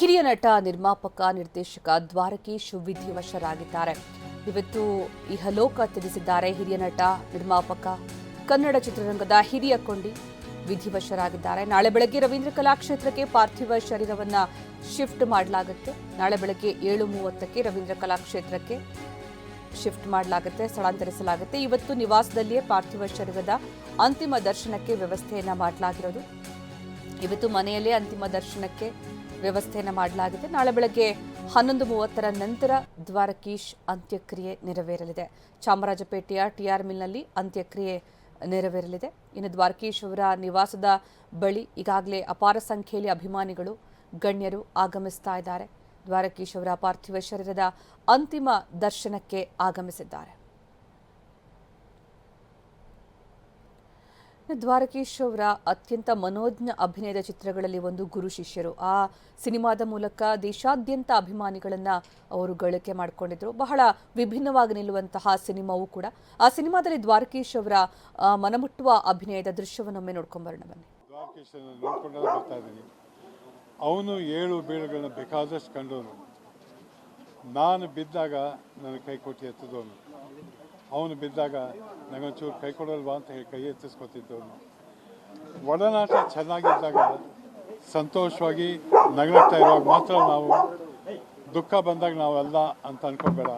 ಹಿರಿಯ ನಟ ನಿರ್ಮಾಪಕ ನಿರ್ದೇಶಕ ದ್ವಾರಕೀಶ್ ವಿಧಿವಶರಾಗಿದ್ದಾರೆ. ಇವತ್ತು ಇಹಲೋಕ ತ್ಯಜಿಸಿದ್ದಾರೆ. ಹಿರಿಯ ನಟ ನಿರ್ಮಾಪಕ ಕನ್ನಡ ಚಿತ್ರರಂಗದ ಹಿರಿಯ ಕೊಂಡಿ ವಿಧಿವಶರಾಗಿದ್ದಾರೆ. ನಾಳೆ ಬೆಳಗ್ಗೆ ರವೀಂದ್ರ ಕಲಾಕ್ಷೇತ್ರಕ್ಕೆ ಪಾರ್ಥಿವ ಶರೀರವನ್ನ ಶಿಫ್ಟ್ ಮಾಡಲಾಗುತ್ತೆ. ನಾಳೆ ಬೆಳಗ್ಗೆ 7:30ಕ್ಕೆ ರವೀಂದ್ರ ಕಲಾಕ್ಷೇತ್ರಕ್ಕೆ ಶಿಫ್ಟ್ ಮಾಡಲಾಗುತ್ತೆ, ಸ್ಥಳಾಂತರಿಸಲಾಗುತ್ತೆ. ಇವತ್ತು ನಿವಾಸದಲ್ಲಿಯೇ ಪಾರ್ಥಿವ ಶರೀರದ ಅಂತಿಮ ದರ್ಶನಕ್ಕೆ ವ್ಯವಸ್ಥೆಯನ್ನ ಮಾಡಲಾಗಿರೋದು. ಇವತ್ತು ಮನೆಯಲ್ಲೇ ಅಂತಿಮ ದರ್ಶನಕ್ಕೆ ವ್ಯವಸ್ಥೆಯನ್ನು ಮಾಡಲಾಗಿದೆ. ನಾಳೆ ಬೆಳಗ್ಗೆ 11:30ರ ನಂತರ ದ್ವಾರಕೀಶ್ ಅಂತ್ಯಕ್ರಿಯೆ ನೆರವೇರಲಿದೆ. ಚಾಮರಾಜಪೇಟೆಯ ಟಿಆರ್ ಮಿಲ್ನಲ್ಲಿ ಅಂತ್ಯಕ್ರಿಯೆ ನೆರವೇರಲಿದೆ. ಇನ್ನು ದ್ವಾರಕೀಶ್ ಅವರ ನಿವಾಸದ ಬಳಿ ಈಗಾಗಲೇ ಅಪಾರ ಸಂಖ್ಯೆಯಲ್ಲಿ ಅಭಿಮಾನಿಗಳು, ಗಣ್ಯರು ಆಗಮಿಸ್ತಾ ಇದ್ದಾರೆ. ದ್ವಾರಕೀಶ್ ಅವರ ಪಾರ್ಥಿವ ಶರೀರದ ಅಂತಿಮ ದರ್ಶನಕ್ಕೆ ಆಗಮಿಸಿದ್ದಾರೆ. ದ್ವಾರಕೀಶ್ ಅವರ ಅತ್ಯಂತ ಮನೋಜ್ಞ ಅಭಿನಯದ ಚಿತ್ರಗಳಲ್ಲಿ ಒಂದು ಗುರು ಶಿಷ್ಯರು. ಆ ಸಿನಿಮಾದ ಮೂಲಕ ದೇಶಾದ್ಯಂತ ಅಭಿಮಾನಿಗಳನ್ನ ಅವರು ಗಳಿಕೆ ಮಾಡಿಕೊಂಡಿದ್ರು. ಬಹಳ ವಿಭಿನ್ನವಾಗಿ ನಿಲ್ಲುವಂತಹ ಸಿನಿಮಾವೂ ಕೂಡ. ಆ ಸಿನಿಮಾದಲ್ಲಿ ದ್ವಾರಕೀಶ್ ಅವರ ಮನಮುಟ್ಟುವ ಅಭಿನಯದ ದೃಶ್ಯವನ್ನೊಮ್ಮೆ ನೋಡ್ಕೊಂಡ್ಬರೋಣ ಬನ್ನಿ. ದ್ವಾರಕೀಶ್ ನೋಡ್ಕೊಂಡೆಲ್ಲ ಬರ್ತಾ ಇದ್ದೀನಿ. ಅವನು 7 ಬೀಳುಗಳನ್ನ ಬೇಕಾದಷ್ಟು ಕಂಡವನು. ನಾನು ಬಿದ್ದಾಗ ನನ್ನ ಕೈ ಕೊಟ್ಟು ಎತ್ತಿದವನು. ಅವನು ಬಿದ್ದಾಗ ನನಗೊಂಚೂರು ಕೈ ಕೊಡಲ್ವಾ ಅಂತ ಹೇಳಿ ಕೈ ಎತ್ತಿಸ್ಕೊತಿದ್ದವನು. ಒಡನಾಟ ಚೆನ್ನಾಗಿದ್ದಾಗ ಸಂತೋಷವಾಗಿ ನಗನಗ್ತಾ ಇರುವಾಗ ಮಾತ್ರ ನಾವು, ದುಃಖ ಬಂದಾಗ ನಾವೆಲ್ಲ ಅಂತ ಅನ್ಕೊಬೇಡ,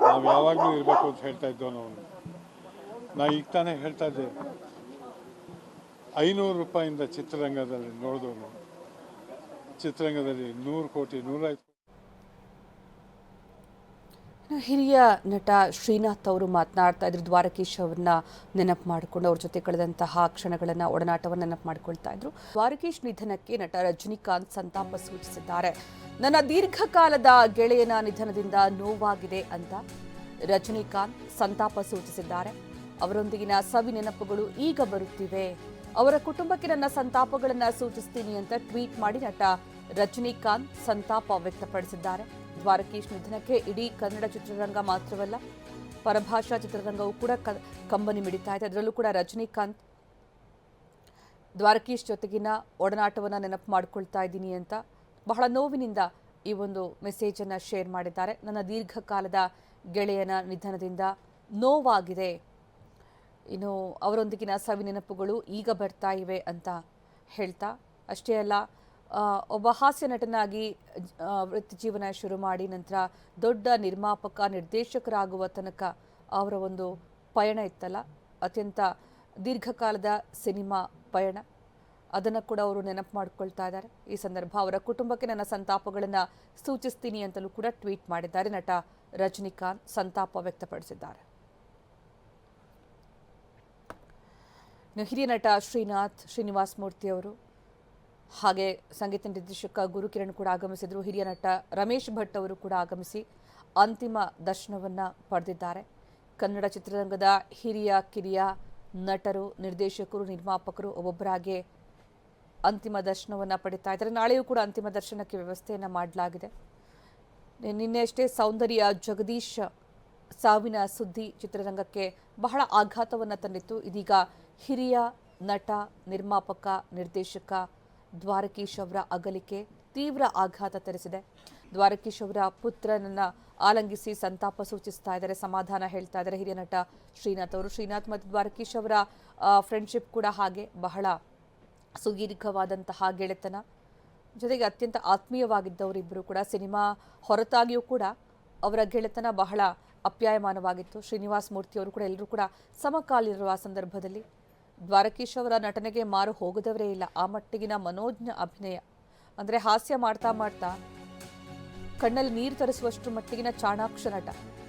ನಾವು ಯಾವಾಗಲೂ ಇರಬೇಕು ಅಂತ ಹೇಳ್ತಾ ಇದ್ದವನು ಅವನು. ನಾ ಈಗ ತಾನೇ ಹೇಳ್ತಾ ಇದ್ದೆ, 500 ರೂಪಾಯಿಂದ ಚಿತ್ರರಂಗದಲ್ಲಿ ನೋಡಿದವನು ಚಿತ್ರರಂಗದಲ್ಲಿ 100 ಕೋಟಿ 105 ಹಿರಿಯ ನಟ ಶ್ರೀನಾಥ್ ಅವರು ಮಾತನಾಡ್ತಾ ಇದ್ರು. ದ್ವಾರಕೀಶ್ ಅವ್ರನ್ನ ನೆನಪು ಮಾಡಿಕೊಂಡು ಅವ್ರ ಜೊತೆ ಕಳೆದಂತಹ ಕ್ಷಣಗಳನ್ನ, ಒಡನಾಟವನ್ನು ನೆನಪು ಮಾಡ್ಕೊಳ್ತಾ ಇದ್ರು. ದ್ವಾರಕೀಶ್ ನಿಧನಕ್ಕೆ ನಟ ರಜನಿಕಾಂತ್ ಸಂತಾಪ ಸೂಚಿಸಿದ್ದಾರೆ. ನನ್ನ ದೀರ್ಘಕಾಲದ ಗೆಳೆಯನ ನಿಧನದಿಂದ ನೋವಾಗಿದೆ ಅಂತ ರಜನಿಕಾಂತ್ ಸಂತಾಪ ಸೂಚಿಸಿದ್ದಾರೆ. ಅವರೊಂದಿಗಿನ ಸವಿ ನೆನಪುಗಳು ಈಗ ಬರುತ್ತಿವೆ. ಅವರ ಕುಟುಂಬಕ್ಕೆ ನನ್ನ ಸಂತಾಪಗಳನ್ನ ಸೂಚಿಸ್ತೀನಿ ಅಂತ ಟ್ವೀಟ್ ಮಾಡಿ ನಟ ರಜನಿಕಾಂತ್ ಸಂತಾಪ ವ್ಯಕ್ತಪಡಿಸಿದ್ದಾರೆ. ದ್ವಾರಕೀಶ್ ನಿಧನಕ್ಕೆ ಇಡೀ ಕನ್ನಡ ಚಿತ್ರರಂಗ ಮಾತ್ರವಲ್ಲ, ಪರಭಾಷಾ ಚಿತ್ರರಂಗವೂ ಕೂಡ ಕಂಬನಿ ಮಿಡಿತಾ ಇದೆ. ಅದರಲ್ಲೂ ಕೂಡ ರಜನಿಕಾಂತ್ ದ್ವಾರಕೀಶ್ ಜೊತೆಗಿನ ಒಡನಾಟವನ್ನು ನೆನಪು ಮಾಡ್ಕೊಳ್ತಾ ಇದ್ದೀನಿ ಅಂತ ಬಹಳ ನೋವಿನಿಂದ ಈ ಒಂದು ಮೆಸೇಜ್ ಅನ್ನ ಶೇರ್ ಮಾಡಿದ್ದಾರೆ. ನನ್ನ ದೀರ್ಘಕಾಲದ ಗೆಳೆಯನ ನಿಧನದಿಂದ ನೋವಾಗಿದೆ. ಇನ್ನು ಅವರೊಂದಿಗಿನ ಸವಿ ನೆನಪುಗಳು ಈಗ ಬರ್ತಾ ಇವೆ ಅಂತ ಹೇಳ್ತಾ, ಅಷ್ಟೇ ಅಲ್ಲ, ಒಬ್ಬ ಹಾಸ್ಯ ನಟನಾಗಿ ವೃತ್ತಿ ಜೀವನ ಶುರು ಮಾಡಿ ನಂತರ ದೊಡ್ಡ ನಿರ್ಮಾಪಕ ನಿರ್ದೇಶಕರಾಗುವ ತನಕ ಅವರ ಒಂದು ಪಯಣ ಇತ್ತಲ್ಲ, ಅತ್ಯಂತ ದೀರ್ಘಕಾಲದ ಸಿನಿಮಾ ಪಯಣ, ಅದನ್ನು ಕೂಡ ಅವರು ನೆನಪು ಮಾಡ್ಕೊಳ್ತಾ ಇದ್ದಾರೆ. ಈ ಸಂದರ್ಭ ಅವರ ಕುಟುಂಬಕ್ಕೆ ನನ್ನ ಸಂತಾಪಗಳನ್ನು ಸೂಚಿಸ್ತೀನಿ ಅಂತಲೂ ಕೂಡ ಟ್ವೀಟ್ ಮಾಡಿದ್ದಾರೆ. ನಟ ರಜನಿಕಾಂತ್ ಸಂತಾಪ ವ್ಯಕ್ತಪಡಿಸಿದ್ದಾರೆ. ಹಿರಿಯ ನಟ ಶ್ರೀನಿವಾಸ್ ಮೂರ್ತಿ ಅವರು, ಹಾಗೆ ಸಂಗೀತ ನಿರ್ದೇಶಕ ಗುರುಕಿರಣ್ ಕೂಡ ಆಗಮಿಸಿದ್ರು. ಹಿರಿಯ ನಟ ರಮೇಶ್ ಭಟ್ ಅವರು ಕೂಡ ಆಗಮಿಸಿ ಅಂತಿಮ ದರ್ಶನವನ್ನ ಪಡೆದಿದ್ದಾರೆ. ಕನ್ನಡ ಚಿತ್ರರಂಗದ ಹಿರಿಯ ಕಿರಿಯ ನಟರು, ನಿರ್ದೇಶಕರು, ನಿರ್ಮಾಪಕರು ಒಬ್ಬೊಬ್ಬರಾಗಿ ಅಂತಿಮ ದರ್ಶನವನ್ನ ಪಡಿತಾ ಇದ್ದಾರೆ. ನಾಳೆಯೂ ಕೂಡ ಅಂತಿಮ ದರ್ಶನಕ್ಕೆ ವ್ಯವಸ್ಥೆಯನ್ನ ಮಾಡಲಾಗಿದೆ. ನಿನ್ನೆ ಅಷ್ಟೇ ಸೌಂದರ್ಯ ಜಗದೀಶ್ ಸಾವಿನ ಸುದ್ದಿ ಚಿತ್ರರಂಗಕ್ಕೆ ಬಹಳ ಆಘಾತವನ್ನ ತಂದಿತ್ತು. ಇದೀಗ ಹಿರಿಯ ನಟ, ನಿರ್ಮಾಪಕ, ನಿರ್ದೇಶಕ ದ್ವಾರಕೀಶ್ ಅವರ ಅಗಲಿಕೆ ತೀವ್ರ ಆಘಾತ ತರಿಸಿದೆ. ದ್ವಾರಕೀಶ್ ಅವರ ಪುತ್ರನನ್ನ ಆಲಂಗಿಸಿ ಸಂತಾಪ ಸೂಚಿಸ್ತಾ ಇದ್ದಾರೆ, ಸಮಾಧಾನ ಹೇಳ್ತಾ ಇದ್ದಾರೆ ಹಿರಿಯ ನಟ ಶ್ರೀನಾಥ್ ಅವರು. ಶ್ರೀನಾಥ್ ಮತ್ತು ದ್ವಾರಕೀಶ್ ಅವರ ಫ್ರೆಂಡ್ಶಿಪ್ ಕೂಡ ಹಾಗೆ ಬಹಳ ಸುದೀರ್ಘವಾದಂತಹ ಗೆಳೆತನ, ಜೊತೆಗೆ ಅತ್ಯಂತ ಆತ್ಮೀಯವಾಗಿದ್ದವರಿಬ್ಬರು ಕೂಡ. ಸಿನಿಮಾ ಹೊರತಾಗಿಯೂ ಕೂಡ ಅವರ ಗೆಳೆತನ ಬಹಳ ಅಪ್ಯಾಯಮಾನವಾಗಿತ್ತು. ಶ್ರೀನಿವಾಸ್ ಮೂರ್ತಿ ಅವರು ಕೂಡ ಎಲ್ಲರೂ ಕೂಡ ಸಮಕಾಲೀನರು. ಆ ಸಂದರ್ಭದಲ್ಲಿ ದ್ವಾರಕೀಶ್ ಅವರ ನಟನೆಗೆ ಮಾರು ಹೋಗದವರೇ ಇಲ್ಲ. ಆ ಮಟ್ಟಿಗಿನ ಮನೋಜ್ಞ ಅಭಿನಯ, ಅಂದರೆ ಹಾಸ್ಯ ಮಾಡ್ತಾ ಮಾಡ್ತಾ ಕಣ್ಣಲ್ಲಿ ನೀರು ತರಿಸುವಷ್ಟು ಮಟ್ಟಿಗಿನ ಚಾಣಾಕ್ಷ ನಟ.